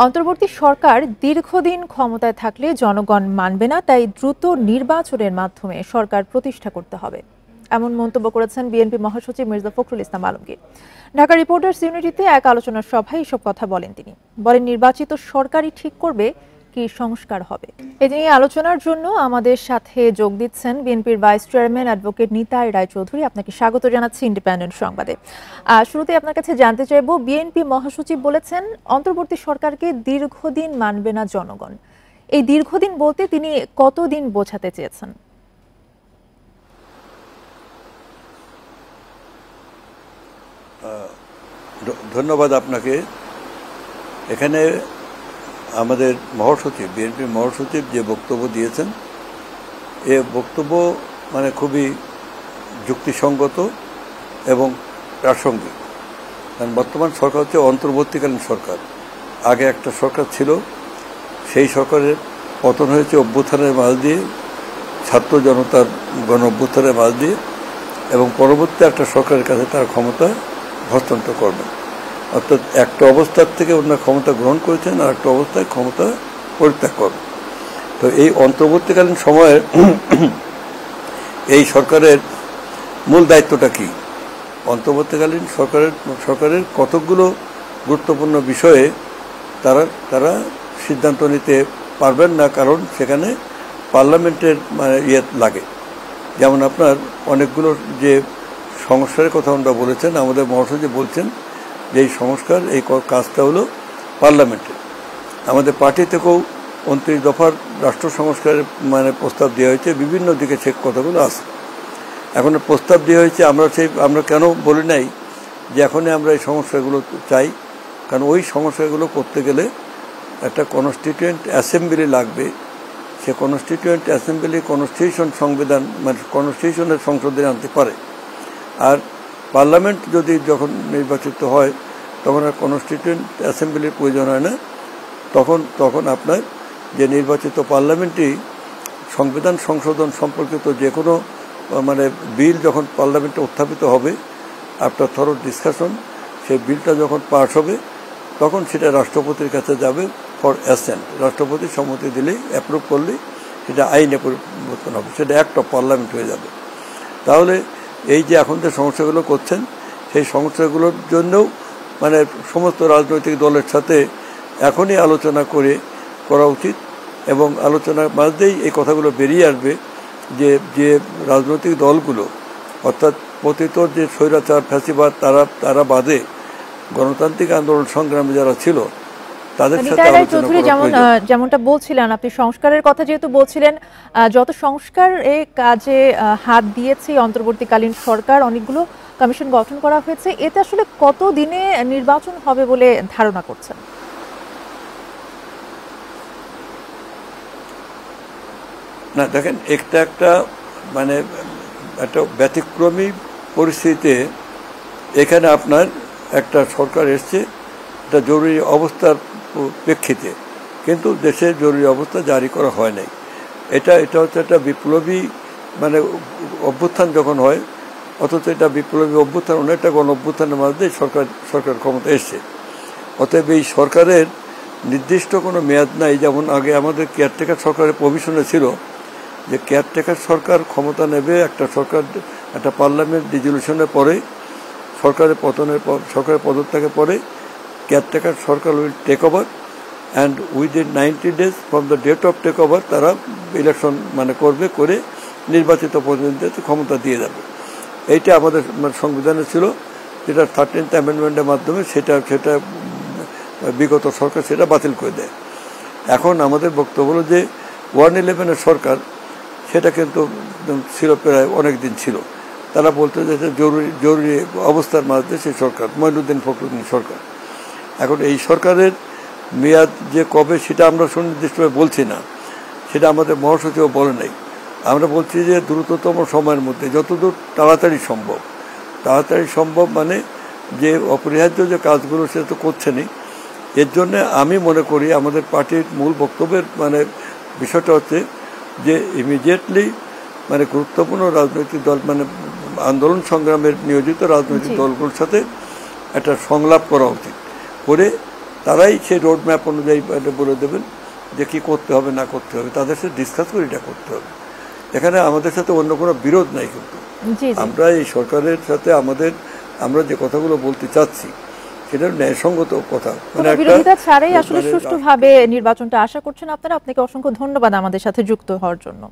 অন্তর্বর্তী সরকার দীর্ঘদিন ক্ষমতায় থাকলে জনগণ মানবে না, তাই দ্রুত নির্বাচনের মাধ্যমে সরকার প্রতিষ্ঠা করতে হবে, এমন মন্তব্য করেছেন বিএনপি মহাসচিব মির্জা ফখরুল ইসলাম আলমগীর। ঢাকা রিপোর্টার্স ইউনিটিতে এক আলোচনা সভায় এসব কথা বলেন তিনি। বলেন, নির্বাচিত সরকারই ঠিক করবে কি সংস্কার হবে। এ নিয়ে আলোচনার জন্য আমাদের সাথে যোগ দিচ্ছেন বিএনপির vice chairman advocate Nitai Roychowdhury. আপনাকে স্বাগত জানাচ্ছি ইন্ডিপেন্ডেন্ট সংবাদে। শুরুতে আপনার কাছে জানতে চাইব, বিএনপি মহাসচিব বলেছেন অন্তর্বর্তী সরকারকে দীর্ঘদিন মানবে না জনগণ। এই দীর্ঘদিন বলতে তিনি কতদিন বোঝাতে চেয়েছেন? ধন্যবাদ আপনাকে। এখানে আমাদের মহাসচিব, বিএনপি মহাসচিব যে বক্তব্য দিয়েছেন, এ বক্তব্য খুবই যুক্তিসঙ্গত এবং প্রাসঙ্গিক। কারণ বর্তমান সরকার হচ্ছে অন্তর্বর্তীকালীন সরকার। আগে একটা সরকার ছিল, সেই সরকারের পতন হয়েছে অভ্যুত্থানের মাঝ দিয়ে, ছাত্র জনতার গণ অভ্যুত্থানের মাঝ দিয়ে, এবং পরবর্তী একটা সরকারের কাছে তার ক্ষমতা হস্তান্তর করবেন। অর্থাৎ একটা অবস্থার থেকে অন্য ক্ষমতা গ্রহণ করেছেন, আর একটা অবস্থায় ক্ষমতা পরিত্যাগ করবেন। তো এই অন্তর্বর্তীকালীন সময়ে এই সরকারের মূল দায়িত্বটা কি? অন্তর্বর্তীকালীন সরকারের কতকগুলো গুরুত্বপূর্ণ বিষয়ে তারা সিদ্ধান্ত নিতে পারবেন না, কারণ সেখানে পার্লামেন্টের লাগে। যেমন আপনার অনেকগুলো যে সংস্কারের কথা আমরা বলেছেন, আমাদের মহাসচিব বলছেন যে এই সংস্কার, এই কাজটা হলো পার্লামেন্টের। আমাদের পার্টি থেকেও 29 দফার রাষ্ট্র সংস্কারের প্রস্তাব দেওয়া হয়েছে, বিভিন্ন দিকে সে কথাগুলো আছে। এখন প্রস্তাব দেওয়া হয়েছে, আমরা কেন বলি নাই যে এখনই আমরা এই সংস্কারগুলো চাই? কারণ ওই সংস্কারগুলো করতে গেলে একটা কনস্টিটিউয়েন্ট অ্যাসেম্বলি লাগবে। সে কনস্টিটিউয়েন্ট অ্যাসেম্বলি কনস্টিটিউশন সংবিধান কনস্টিটিউশনের সংশোধনী আনতে পারে। আর পার্লামেন্ট যদি যখন নির্বাচিত হয়, তখন আর কনস্টিটিউয়েন্ট অ্যাসেম্বলির প্রয়োজন হয় না। তখন আপনার যে নির্বাচিত পার্লামেন্টই সংবিধান সংশোধন সম্পর্কিত যে কোনো বিল যখন পার্লামেন্টে উত্থাপিত হবে, আফটার থরো ডিসকাশন, সেই বিলটা যখন পাস হবে, তখন সেটা রাষ্ট্রপতির কাছে যাবে ফর অ্যাসেন্ট। রাষ্ট্রপতির সম্মতি দিলেই, অ্যাপ্রুভ করলেই সেটা আইনে পরিবর্তন হবে, সেটা অ্যাক্ট অফ পার্লামেন্ট হয়ে যাবে। তাহলে এই যে এখন যে সমস্যাগুলো করছেন, সেই সমস্যাগুলোর জন্যও সমস্ত রাজনৈতিক দলের সাথে এখনই আলোচনা করা উচিত, এবং আলোচনার মাঝেই এই কথাগুলো বেরিয়ে আসবে যে রাজনৈতিক দলগুলো, অর্থাৎ পতিত যে স্বৈরাচার ফ্যাসিবাদ, তারা বাদে গণতান্ত্রিক আন্দোলন সংগ্রামী যারা ছিল, তাদের সাথে যেমনটা বলছিলেন আপনি, সংস্কারের কথা যেহেতু বলছিলেন, যত সংস্কার এই কাজে হাত দিয়েছে অন্তর্বর্তীকালীন সরকার, অনেকগুলো কমিশন গঠন করা হয়েছে, এতে আসলে কত দিনে নির্বাচন হবে বলে ধারণা করছেন? না, দেখেন, একটা একটা ব্যতিক্রমী পরিস্থিতিতে এখানে আপনার একটা সরকার এসছে, এটা জরুরি অবস্থার প্রেক্ষিতে, কিন্তু দেশে জরুরি অবস্থা জারি করা হয় নাই। এটা হচ্ছে একটা বিপ্লবী অভ্যুত্থান যখন হয়, অথচ এটা বিপ্লবী অভ্যুত্থান অনেকটা গণ অভ্যুত্থানের মধ্যে সরকার ক্ষমতা এসছে। অতএব এই সরকারের নির্দিষ্ট কোনো মেয়াদ নাই। যেমন আগে আমাদের কেয়ারটেকার সরকারের প্রভিশনে ছিল যে কেয়ারটেকার সরকার ক্ষমতা নেবে, একটা পার্লামেন্ট ডিজলিউশনের পরে, সরকারের পদত্যাগের পরে কেয়ারটেকার সরকার will take over, and within 90 days from the date of take over তারা ইলেকশন করে নির্বাচিত প্রতিনিধিদের ক্ষমতা দিয়ে যাবে। এইটা আমাদের সংবিধানে ছিল, যেটা 13th অ্যামেন্ডমেন্টের মাধ্যমে সেটা বিগত সরকার সেটা বাতিল করে দেয়। এখন আমাদের বক্তব্য হলো যে 111-এর সরকার, সেটা কিন্তু ছিল প্রায় অনেক দিন ছিল। তারা বলতে যে জরুরি অবস্থার মাঝে সেই সরকার, মঈনুদ্দিন ফখরুদ্দিন সরকার। এখন এই সরকারের মেয়াদ যে কবে, সেটা আমরা সুনির্দিষ্টভাবে বলছি না, সেটা আমাদের মহাসচিব বলে নাই। আমরা বলছি যে দ্রুততম সময়ের মধ্যে, যতদূর তাড়াতাড়ি সম্ভব, যে অপরিহার্য যে কাজগুলো সেটা তো করছেনই। এর জন্য আমি মনে করি আমাদের পার্টির মূল বক্তব্যের বিষয়টা হচ্ছে যে ইমিডিয়েটলি গুরুত্বপূর্ণ রাজনৈতিক দল, আন্দোলন সংগ্রামের নিয়োজিত রাজনৈতিক দলগুলোর সাথে একটা সংলাপ করা উচিত, করে তারাই সেই রোড ম্যাপ অনুযায়ী এটা বলে দেবেন যে কী করতে হবে না করতে হবে, তাদের সাথে ডিসকাস করে এটা করতে হবে। এখানে আমাদের সাথে অন্য কোনো বিরোধ নাই, কিন্তু আমরা এই সরকারের সাথে আমরা যে কথাগুলো বলতে চাচ্ছি সেটা ন্যায়সঙ্গত কথা, মানে বিরোধিতা ছাড়াই আসলে সুষ্ঠুভাবে নির্বাচনটা আশা করছেন আপনারা। আপনাকে অসংখ্য ধন্যবাদ আমাদের সাথে যুক্ত হওয়ার জন্য।